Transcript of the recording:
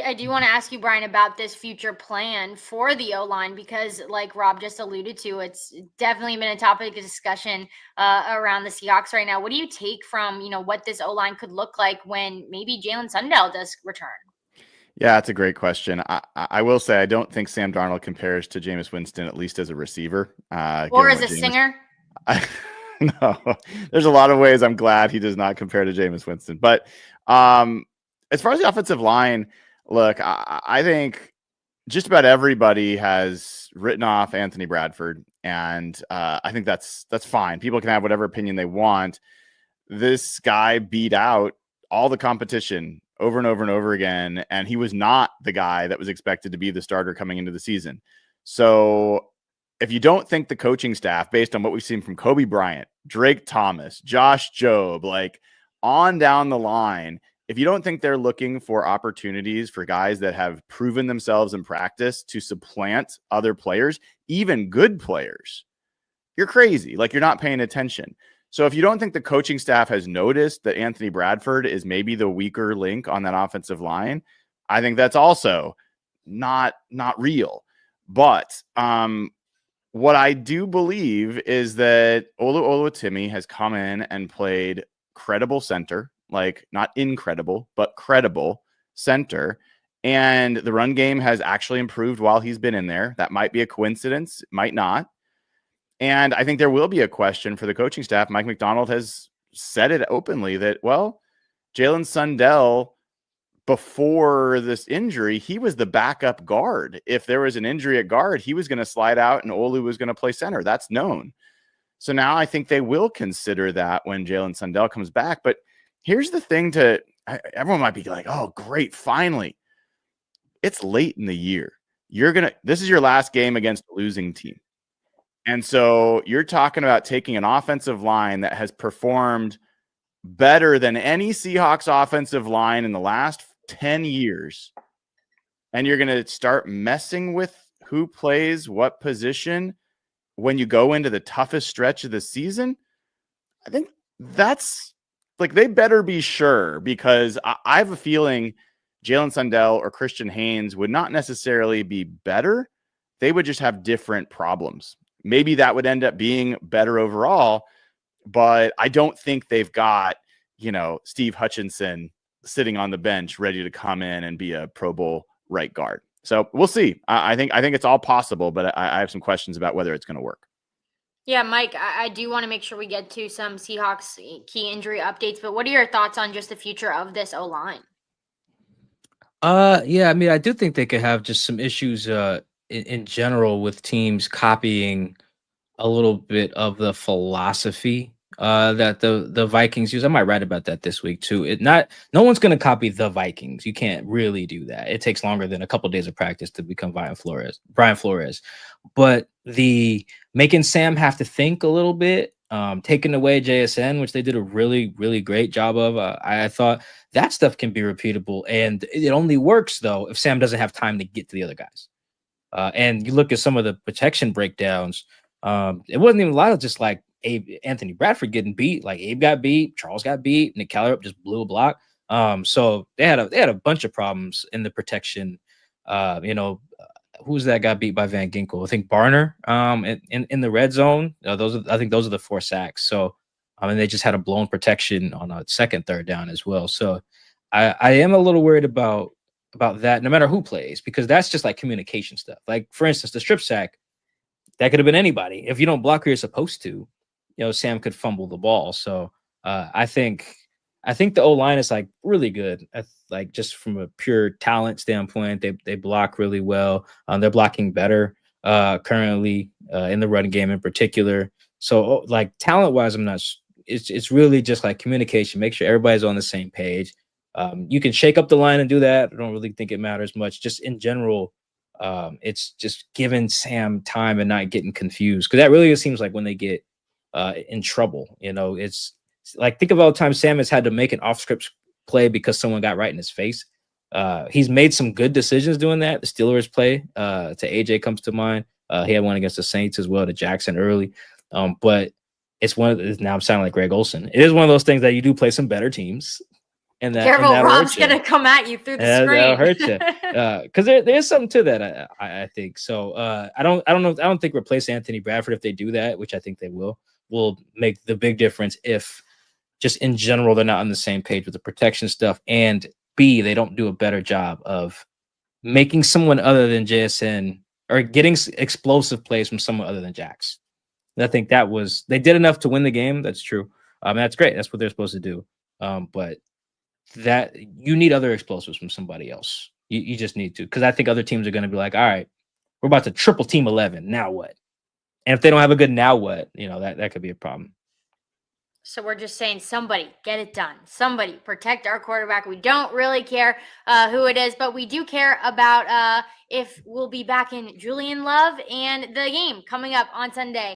I do want to ask you, Brian, about this future plan for the O-line, because like Rob just alluded to, it's definitely been a topic of discussion around the Seahawks right now. What do you take from, what this O-line could look like when maybe Jalen Sundell does return? Yeah, that's a great question. I will say I don't think Sam Darnold compares to Jameis Winston, at least as a receiver. Or as a singer? No, there's a lot of ways I'm glad he does not compare to Jameis Winston. But as far as the offensive line, look, I think just about everybody has written off Anthony Bradford, and I think that's fine. People can have whatever opinion they want. This guy beat out all the competition over and over and over again, and he was not the guy that was expected to be the starter coming into the season. So if you don't think the coaching staff, based on what we've seen from Kobe Bryant, Drake Thomas, Josh Jobe, like on down the line, if you don't think they're looking for opportunities for guys that have proven themselves in practice to supplant other players, even good players, you're crazy. Like, you're not paying attention. So if you don't think the coaching staff has noticed that Anthony Bradford is maybe the weaker link on that offensive line, I think that's also not real. But what I do believe is that Olu Oluwatimi has come in and played credible center, like not incredible, but credible center. And the run game has actually improved while he's been in there. That might be a coincidence, might not. And I think there will be a question for the coaching staff. Mike McDonald has said it openly that, well, Jalen Sundell, before this injury, he was the backup guard. If there was an injury at guard, he was going to slide out and Olu was going to play center. That's known. So now I think they will consider that when Jalen Sundell comes back. But here's the thing everyone might be like, oh, great, finally. It's late in the year. This is your last game against a losing team. And so you're talking about taking an offensive line that has performed better than any Seahawks offensive line in the last 10 years. And you're going to start messing with who plays what position when you go into the toughest stretch of the season. I think that's like, they better be sure, because I have a feeling Jalen Sundell or Christian Haynes would not necessarily be better. They would just have different problems. Maybe that would end up being better overall, but I don't think they've got, Steve Hutchinson sitting on the bench ready to come in and be a Pro Bowl right guard. So we'll see. I think it's all possible, but I have some questions about whether it's going to work. Yeah, Mike, I do want to make sure we get to some Seahawks key injury updates, but what are your thoughts on just the future of this O-line? Yeah, I mean, I do think they could have just some issues in general with teams copying a little bit of the philosophy that the Vikings use. I might write about that this week too. No one's going to copy the Vikings. You can't really do that. It takes longer than a couple of days of practice to become Brian Flores. But the making Sam have to think a little bit, taking away JSN, which they did a really, really great job of. I thought that stuff can be repeatable, and it only works though if Sam doesn't have time to get to the other guys. And you look at some of the protection breakdowns. It wasn't even a lot of just like Anthony Bradford getting beat. Like Abe got beat, Charles got beat, Nick Callerup just blew a block. So they had a bunch of problems in the protection. Who's that got beat by Van Ginkel? I think Barner. In the red zone. I think those are the 4 sacks. So and they just had a blown protection on a second, third down as well. So I am a little worried about that, no matter who plays, because that's just like communication stuff. Like, for instance, the strip sack, that could have been anybody. If you don't block who you're supposed to, Sam could fumble the ball. So I think the O-line is like really good. Like, just from a pure talent standpoint, they block really well. They're blocking better currently in the run game in particular. So like talent wise, it's really just like communication. Make sure everybody's on the same page. You can shake up the line and do that. I don't really think it matters much. Just in general, it's just giving Sam time and not getting confused, because that really seems like when they get in trouble. It's like, think of all the time Sam has had to make an off-script play because someone got right in his face. He's made some good decisions doing that. The Steelers play to AJ comes to mind. He had one against the Saints as well, to Jackson early. But it's now I'm sounding like Greg Olson. It is one of those things that you do play some better teams, and that Careful, that'll Rob's hurt you. gonna come at you through the That'll screen. hurt you. Because there's something to that. I think so. I don't know. I don't think replace Anthony Bradford if they do that, which I think they will make the big difference if just in general they're not on the same page with the protection stuff, and B, they don't do a better job of making someone other than JSN or getting explosive plays from someone other than Jax. And I think they did enough to win the game. That's true. That's great. That's what they're supposed to do. But that you need other explosives from somebody else. You just need to, because I think other teams are going to be like, all right, we're about to triple team 11. Now what? And if they don't have a good now what, that could be a problem. So we're just saying, somebody get it done. Somebody protect our quarterback. We don't really care who it is, but we do care about if we'll be back in Julian Love and the game coming up on Sunday.